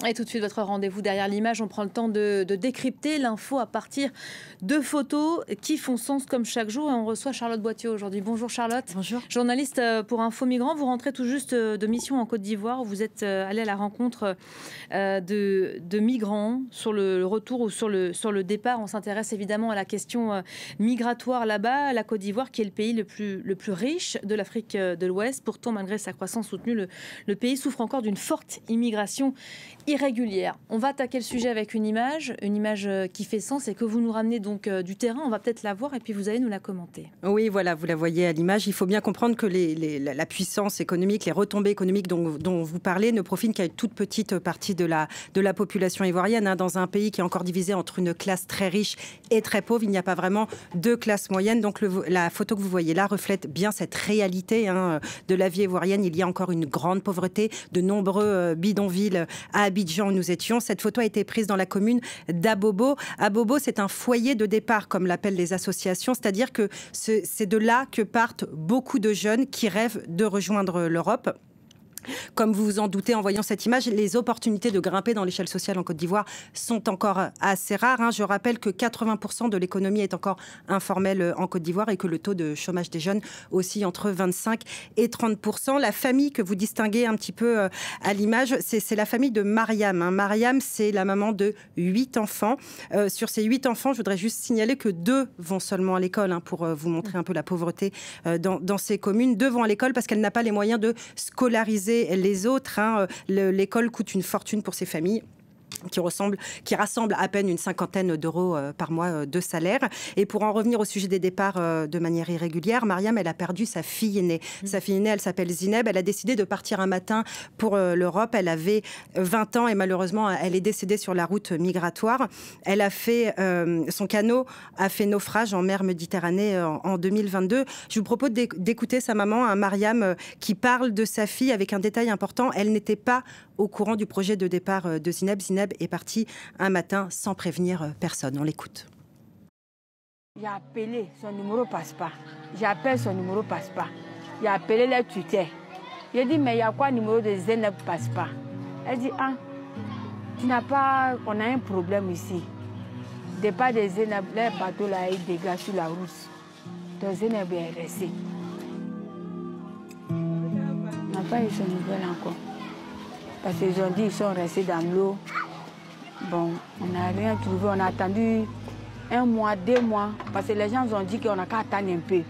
Et tout de suite, votre rendez-vous derrière l'image. On prend le temps de décrypter l'info à partir de photos qui font sens comme chaque jour. Et on reçoit Charlotte Boittieu aujourd'hui. Bonjour Charlotte. Bonjour. Journaliste pour Info Migrants. Vous rentrez tout juste de mission en Côte d'Ivoire. Vous êtes allé à la rencontre de migrants sur le retour ou sur le départ. On s'intéresse évidemment à la question migratoire là-bas. La Côte d'Ivoire qui est le pays le plus riche de l'Afrique de l'Ouest. Pourtant, malgré sa croissance soutenue, le pays souffre encore d'une forte immigration irrégulière. On va attaquer le sujet avec une image qui fait sens et que vous nous ramenez donc du terrain. On va peut-être la voir et puis vous allez nous la commenter. Oui, voilà, vous la voyez à l'image. Il faut bien comprendre que la puissance économique, les retombées économiques dont vous parlez ne profitent qu'à une toute petite partie de la population ivoirienne. Dans un pays qui est encore divisé entre une classe très riche et très pauvre, il n'y a pas vraiment de classe moyenne. Donc la photo que vous voyez là reflète bien cette réalité de la vie ivoirienne. Il y a encore une grande pauvreté, de nombreux bidonvilles à Abidjan où nous étions. Cette photo a été prise dans la commune d'Abobo. Abobo, c'est un foyer de départ, comme l'appellent les associations, c'est-à-dire que c'est de là que partent beaucoup de jeunes qui rêvent de rejoindre l'Europe. Comme vous vous en doutez en voyant cette image, les opportunités de grimper dans l'échelle sociale en Côte d'Ivoire sont encore assez rares. Je rappelle que 80% de l'économie est encore informelle en Côte d'Ivoire et que le taux de chômage des jeunes oscille entre 25 et 30%. La famille que vous distinguez un petit peu à l'image, c'est la famille de Mariam. Mariam, c'est la maman de 8 enfants. Sur ces 8 enfants, je voudrais juste signaler que 2 vont seulement à l'école, pour vous montrer un peu la pauvreté dans ces communes. 2 vont à l'école parce qu'elle n'a pas les moyens de scolariser les autres. L'école coûte une fortune pour ces familles qui rassemble à peine une cinquantaine d'euros par mois de salaire. Et pour en revenir au sujet des départs de manière irrégulière, Mariam, elle a perdu sa fille aînée. Sa fille aînée, elle s'appelle Zineb. Elle a décidé de partir un matin pour l'Europe. Elle avait 20 ans et malheureusement, elle est décédée sur la route migratoire. Elle a fait, son canot a fait naufrage en mer Méditerranée en 2022. Je vous propose d'écouter sa maman, Mariam, qui parle de sa fille avec un détail important. Elle n'était pas au courant du projet de départ de Zineb. Zineb est partie un matin sans prévenir personne. On l'écoute. J'ai appelé, son numéro passe pas. J'appelle, son numéro passe pas. J'ai appelé les tuteurs. J'ai dit, mais il y a quoi, le numéro de Zineb passe pas? Elle dit, tu n'as pas, on a un problème ici. Départ de Zineb, les bateaux là, ils dégagent sur la route. Donc Zineb est resté. On n'a pas eu son nouvelle encore. Parce qu'ils ont dit qu'ils sont restés dans l'eau. Bon, on n'a rien trouvé. On a attendu 1 mois, 2 mois. Parce que les gens ont dit qu'on n'a qu'à attendre un peu.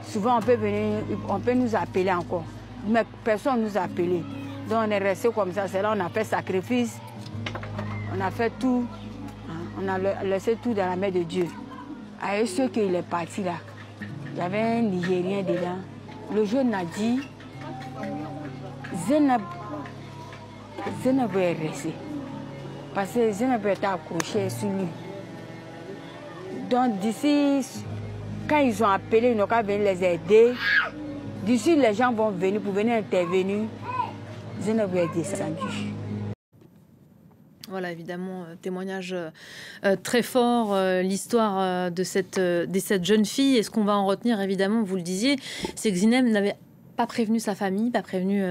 Souvent, on peut nous appeler encore. Mais personne ne nous a appelé. Donc, on est resté comme ça. C'est là on a fait sacrifice. On a fait tout. On a laissé tout dans la main de Dieu. Avec ceux qui est parti là, il y avait un Nigérien dedans. Le jeune a dit, Zineb est resté. Parce que Zineb était accroché sur lui. Donc d'ici, quand ils ont appelé, ils n'ont qu'à venir les aider. D'ici, les gens vont venir pour venir intervenir. Zineb est descendu. Voilà, évidemment, témoignage très fort, l'histoire de cette jeune fille. Et ce qu'on va en retenir, évidemment, vous le disiez, c'est que Zineb n'avait pas prévenu sa famille, pas prévenu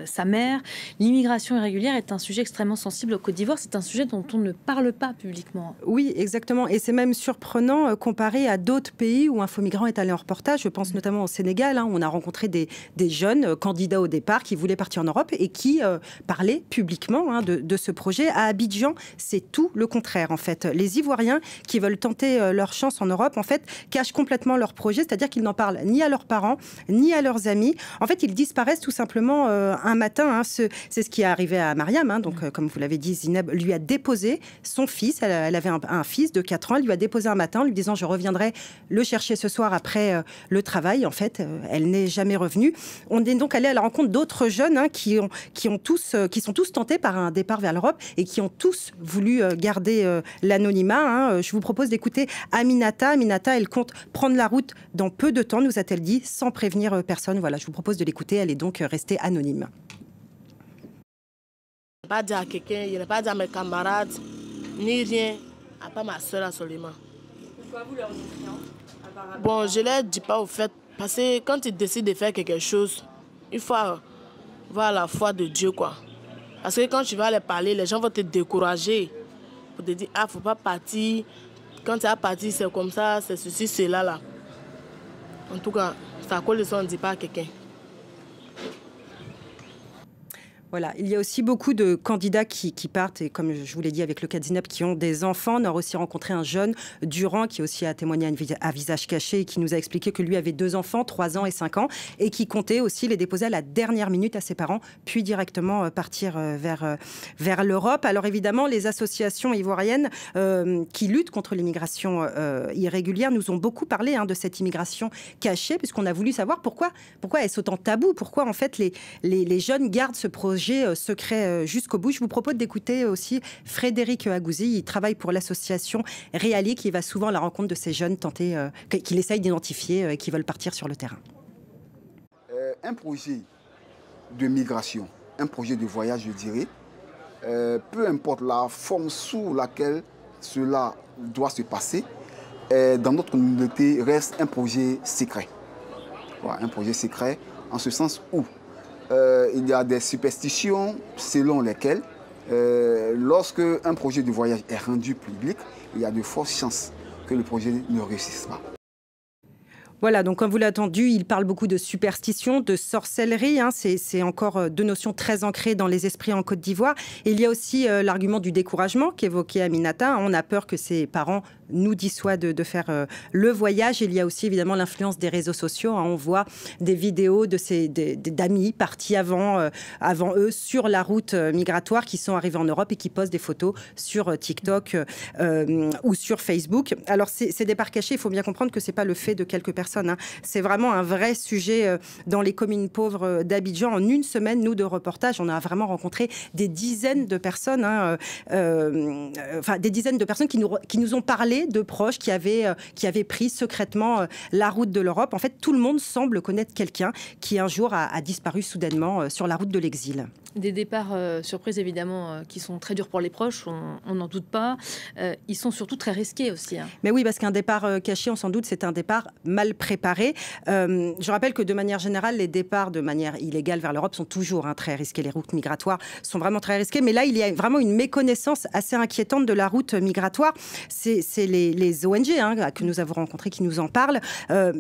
sa mère. L'immigration irrégulière est un sujet extrêmement sensible au Côte d'Ivoire. C'est un sujet dont on ne parle pas publiquement. Oui, exactement. Et c'est même surprenant comparé à d'autres pays où Info Migrants est allé en reportage. Je pense notamment au Sénégal, où on a rencontré des jeunes candidats au départ qui voulaient partir en Europe et qui parlaient publiquement de ce projet. À Abidjan, c'est tout le contraire, en fait. Les Ivoiriens qui veulent tenter leur chance en Europe, en fait, cachent complètement leur projet, c'est-à-dire qu'ils n'en parlent ni à leurs parents, ni à leurs amis. En fait, ils disparaissent tout simplement un matin. C'est ce qui est arrivé à Mariam. Donc, comme vous l'avez dit, Zineb lui a déposé son fils. Elle avait un fils de 4 ans. Elle lui a déposé un matin, lui disant « Je reviendrai le chercher ce soir après le travail ». En fait, elle n'est jamais revenue. On est donc allé à la rencontre d'autres jeunes qui sont tous tentés par un départ vers l'Europe et qui ont tous voulu garder l'anonymat. Je vous propose d'écouter Aminata. Aminata, elle compte prendre la route dans peu de temps, nous a-t-elle dit, sans prévenir personne. Voilà, je vous propose de l'écouter. Elle est donc restée anonyme. Je n'ai pas dit à quelqu'un, je n'ai pas dit à mes camarades, ni rien, à part ma soeur seulement. Pourquoi vous leur dites rien? Bon, je ne leur dis pas au fait, parce que quand ils décident de faire quelque chose, il faut avoir la foi de Dieu, quoi. Parce que quand tu vas aller parler, les gens vont te décourager. Pour te dire, ah, faut pas partir. Quand tu as parti, c'est comme ça, c'est ceci, cela là. En tout cas, c'est à cause de ça, on ne dit pas à quelqu'un. Voilà, il y a aussi beaucoup de candidats qui partent, et comme je vous l'ai dit avec le cas de Zineb, qui ont des enfants. On a aussi rencontré un jeune, Durand, qui aussi a témoigné à visage caché et qui nous a expliqué que lui avait 2 enfants, 3 ans et 5 ans, et qui comptait aussi les déposer à la dernière minute à ses parents, puis directement partir vers l'Europe. Alors évidemment, les associations ivoiriennes qui luttent contre l'immigration irrégulière nous ont beaucoup parlé de cette immigration cachée, puisqu'on a voulu savoir pourquoi est-ce autant tabou, pourquoi en fait les jeunes gardent ce projet secret jusqu'au bout. Je vous propose d'écouter aussi Frédéric Agouzi. Il travaille pour l'association Réali, qui va souvent à la rencontre de ces jeunes qu'il essaye d'identifier, qui veulent partir sur le terrain. Un projet de migration, un projet de voyage, je dirais, peu importe la forme sous laquelle cela doit se passer, dans notre communauté reste un projet secret. Voilà, un projet secret en ce sens où il y a des superstitions selon lesquelles, lorsque un projet de voyage est rendu public, il y a de fortes chances que le projet ne réussisse pas. Voilà, donc comme vous l'avez entendu, il parle beaucoup de superstition, de sorcellerie. C'est encore 2 notions très ancrées dans les esprits en Côte d'Ivoire. Il y a aussi l'argument du découragement qu'évoquait Aminata. On a peur que ses parents nous dissuadent de faire le voyage. Il y a aussi évidemment l'influence des réseaux sociaux. On voit des vidéos d'amis partis avant eux sur la route migratoire, qui sont arrivés en Europe et qui postent des photos sur TikTok ou sur Facebook. Alors ces départs cachés, il faut bien comprendre que c'est pas le fait de quelques personnes. C'est vraiment un vrai sujet dans les communes pauvres d'Abidjan. En une semaine, nous, de reportage, on a vraiment rencontré des dizaines de personnes, des dizaines de personnes qui nous ont parlé de proches qui avaient pris secrètement la route de l'Europe. En fait, tout le monde semble connaître quelqu'un qui un jour a disparu soudainement sur la route de l'exil. Des départs surprises, évidemment, qui sont très durs pour les proches, on n'en doute pas. Ils sont surtout très risqués aussi. Mais oui, parce qu'un départ caché, on s'en doute, c'est un départ mal préparé. Je rappelle que de manière générale, les départs de manière illégale vers l'Europe sont toujours très risqués. Les routes migratoires sont vraiment très risquées. Mais là, il y a vraiment une méconnaissance assez inquiétante de la route migratoire. C'est les ONG que nous avons rencontrés qui nous en parlent.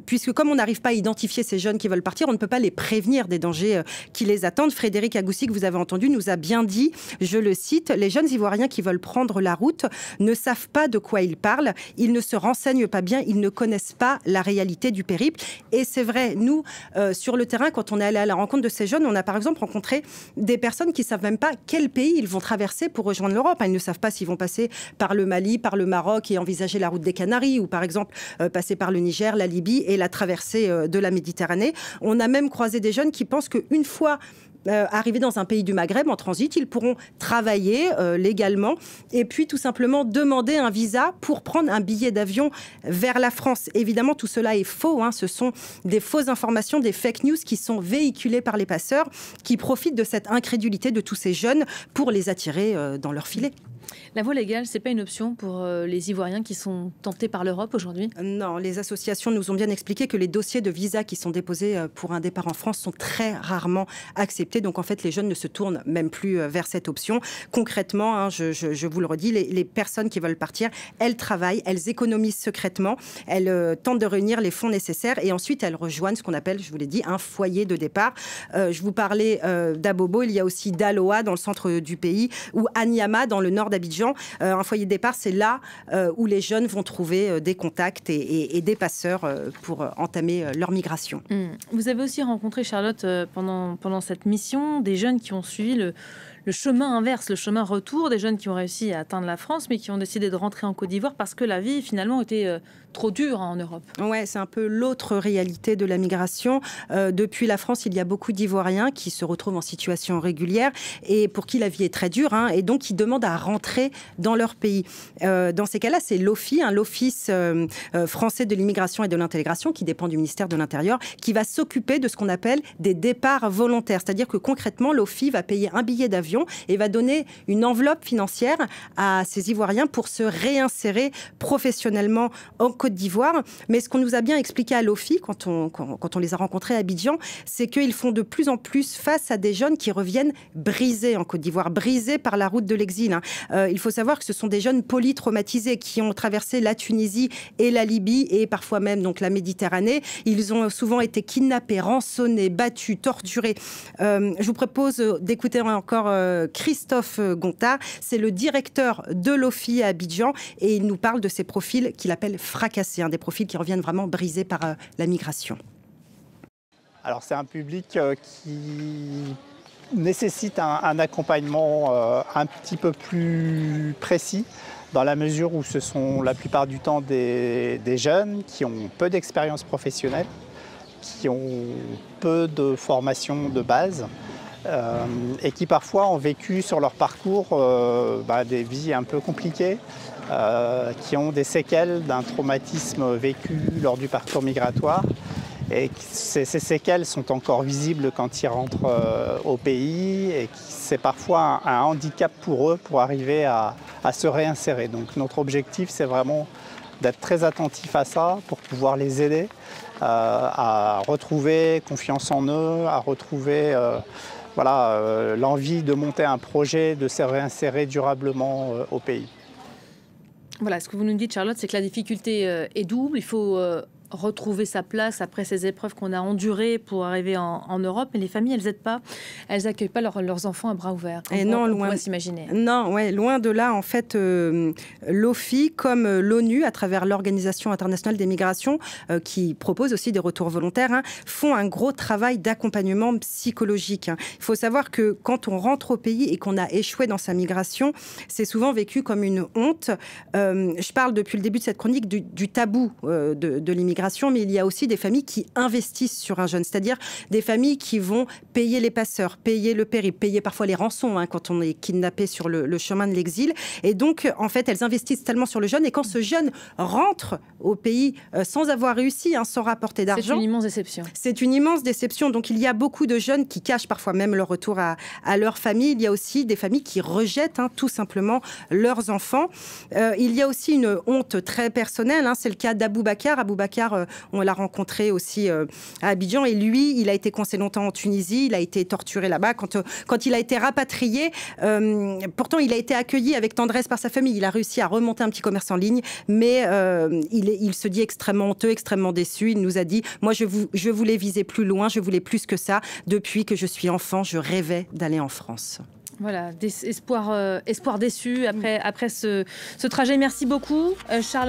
Puisque comme on n'arrive pas à identifier ces jeunes qui veulent partir, on ne peut pas les prévenir des dangers qui les attendent. Frédéric Agouzi, que vous avez entendu, nous a bien dit, je le cite, « Les jeunes Ivoiriens qui veulent prendre la route ne savent pas de quoi ils parlent, ils ne se renseignent pas bien, ils ne connaissent pas la réalité du périple. » Et c'est vrai, nous, sur le terrain, quand on est allé à la rencontre de ces jeunes, on a par exemple rencontré des personnes qui ne savent même pas quel pays ils vont traverser pour rejoindre l'Europe. Ils ne savent pas s'ils vont passer par le Mali, par le Maroc et envisager la route des Canaries, ou par exemple passer par le Niger, la Libye et la traversée de la Méditerranée. On a même croisé des jeunes qui pensent qu'une fois arrivés dans un pays du Maghreb en transit, ils pourront travailler légalement et puis tout simplement demander un visa pour prendre un billet d'avion vers la France. Évidemment, tout cela est faux. Ce sont des fausses informations, des fake news qui sont véhiculées par les passeurs qui profitent de cette incrédulité de tous ces jeunes pour les attirer dans leur filet. La voie légale, c'est pas une option pour les Ivoiriens qui sont tentés par l'Europe aujourd'hui? Non, les associations nous ont bien expliqué que les dossiers de visa qui sont déposés pour un départ en France sont très rarement acceptés. Donc en fait, les jeunes ne se tournent même plus vers cette option. Concrètement, je vous le redis, les personnes qui veulent partir, elles travaillent, elles économisent secrètement, elles tentent de réunir les fonds nécessaires et ensuite elles rejoignent ce qu'on appelle, je vous l'ai dit, un foyer de départ. Je vous parlais d'Abobo, il y a aussi Daloa dans le centre du pays ou Anyama dans le nord d'Abidjan. Un foyer de départ, c'est là où les jeunes vont trouver des contacts et des passeurs pour entamer leur migration. Vous avez aussi rencontré, Charlotte, pendant cette mission, des jeunes qui ont suivi le chemin inverse, le chemin retour, des jeunes qui ont réussi à atteindre la France, mais qui ont décidé de rentrer en Côte d'Ivoire parce que la vie, finalement, était trop dure en Europe. Ouais, c'est un peu l'autre réalité de la migration. Depuis la France, il y a beaucoup d'Ivoiriens qui se retrouvent en situation régulière et pour qui la vie est très dure, et donc qui demandent à rentrer dans leur pays. Dans ces cas-là, c'est l'OFII, l'Office français de l'immigration et de l'intégration, qui dépend du ministère de l'Intérieur, qui va s'occuper de ce qu'on appelle des départs volontaires. C'est-à-dire que concrètement, l'OFII va payer un billet d'avion Abidjan et va donner une enveloppe financière à ces Ivoiriens pour se réinsérer professionnellement en Côte d'Ivoire. Mais ce qu'on nous a bien expliqué à l'OFI, quand on les a rencontrés à Abidjan, c'est qu'ils font de plus en plus face à des jeunes qui reviennent brisés en Côte d'Ivoire, brisés par la route de l'exil. Il faut savoir que ce sont des jeunes polytraumatisés qui ont traversé la Tunisie et la Libye et parfois même donc la Méditerranée. Ils ont souvent été kidnappés, rançonnés, battus, torturés. Je vous propose d'écouter encore Christophe Gontard. C'est le directeur de l'OFI à Abidjan et il nous parle de ces profils qu'il appelle fracassés, des profils qui reviennent vraiment brisés par la migration. Alors c'est un public qui nécessite un accompagnement un petit peu plus précis, dans la mesure où ce sont la plupart du temps des jeunes qui ont peu d'expérience professionnelle, qui ont peu de formation de base et qui parfois ont vécu sur leur parcours des vies un peu compliquées, qui ont des séquelles d'un traumatisme vécu lors du parcours migratoire. Et ces séquelles sont encore visibles quand ils rentrent au pays et c'est parfois un handicap pour eux pour arriver à se réinsérer. Donc notre objectif, c'est vraiment d'être très attentif à ça pour pouvoir les aider à retrouver confiance en eux, à retrouver l'envie de monter un projet, de se réinsérer durablement au pays. Voilà, ce que vous nous dites, Charlotte, c'est que la difficulté est double. Il faut retrouver sa place après ces épreuves qu'on a endurées pour arriver en Europe. Mais les familles, elles n'aident pas. Elles n'accueillent pas leurs enfants à bras ouverts. Et non, loin s'imaginer. Non, ouais, loin de là. En fait, l'OFI, comme l'ONU, à travers l'Organisation internationale des migrations, qui propose aussi des retours volontaires, font un gros travail d'accompagnement psychologique. Il faut savoir que quand on rentre au pays et qu'on a échoué dans sa migration, c'est souvent vécu comme une honte. Je parle depuis le début de cette chronique du tabou de l'immigration. Mais il y a aussi des familles qui investissent sur un jeune, c'est-à-dire des familles qui vont payer les passeurs, payer le périple, payer parfois les rançons quand on est kidnappé sur le chemin de l'exil. Et donc, en fait, elles investissent tellement sur le jeune. Et quand ce jeune rentre au pays sans avoir réussi, sans rapporter d'argent... C'est une immense déception. C'est une immense déception. Donc, il y a beaucoup de jeunes qui cachent parfois même leur retour à leur famille. Il y a aussi des familles qui rejettent tout simplement leurs enfants. Il y a aussi une honte très personnelle. C'est le cas d'Aboubacar. Aboubacar, on l'a rencontré aussi à Abidjan et lui, il a été coincé longtemps en Tunisie, il a été torturé là-bas. Quand il a été rapatrié, pourtant il a été accueilli avec tendresse par sa famille, il a réussi à remonter un petit commerce en ligne, mais il se dit extrêmement honteux, extrêmement déçu. Il nous a dit, moi je voulais viser plus loin, je voulais plus que ça. Depuis que je suis enfant, je rêvais d'aller en France. Voilà, espoir déçu après ce trajet. Merci beaucoup, Charles.